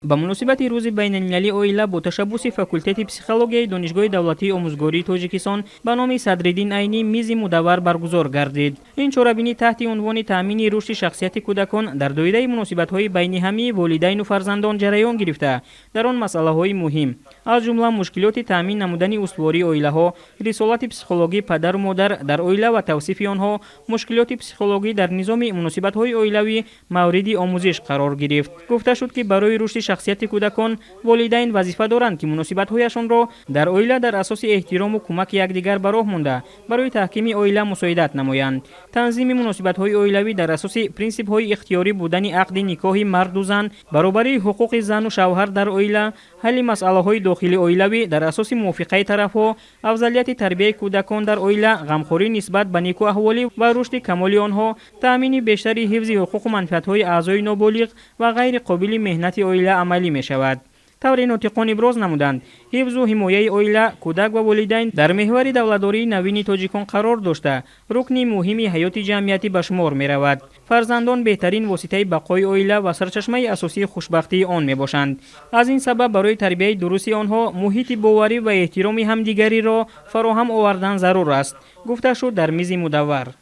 ба муносибати рӯзи байналмилалии оила бо ташаббуси факултети психологияи Донишгоҳи давлатии омӯзгории Тоҷикистон ба номи Садриддин Айнӣ мизи мудаввар баргузор гардид. Ин чорабинӣ таҳти унвони Таъмини Рушди Шахсияти Кӯдакон Дар Доираи Муносибатҳои Байниҳамии Волидону Фарзандон ҷараён гирифта, дар он масъалаҳои муҳим аз ҷумла мушкилоти таъмин намудани устувории оилаҳо, рисолати психологии падару модар дар оила ва тавсифи онҳо, мушкилоти психологӣ дар низоми муносибатҳои оилавӣ мавриди омӯзиш қарор гирифт. Гуфта шуд ки барои рушди шахсияти кӯдакон волидайн вазифа доранд ки муносибатҳояшонро дар оила дар асоси эҳтирому кӯмаки якдигар ба роҳ монда барои таҳкими оила мусоидат намоянд. Танзими муносибатҳои оилавӣ дар асоси принсипҳои ихтиёрӣ будани ақди никоҳи марду зан, баробарии ҳуқуқи зану шавҳар дар оила, ҳалли масъалаҳои дохили оилавӣ дар асоси мувофиқаи тарафҳо, афзалияти тарбияи кӯдакон дар оила, ғамхорӣ нисбат ба некӯаҳволӣ ва рушди камоли онҳо, таъмини бештари ҳифзи ҳуқуқу манфиатҳои аъзои ноболиғ ва ғайри қобили меҳнати оила амалӣ мешавад. тавре нотиқон иброз намуданд, ҳифзу ҳимояи оила, кӯдак ва волидайн дар меҳвари давлатдории навини тоҷикон қарор дошта, рукни муҳими ҳаёти ҷамъиятӣ ба шумор меравад. Фарзандон беҳтарин воситаи бақои оила ва сарчашмаи асосии хушбахтии он мебошанд. аз ин сабаб барои тарбияи дурусти онҳо муҳити боварӣ ва эҳтироми ҳамдигариро фароҳам овардан зарур аст, гуфта шуд дар мизи мудаввар.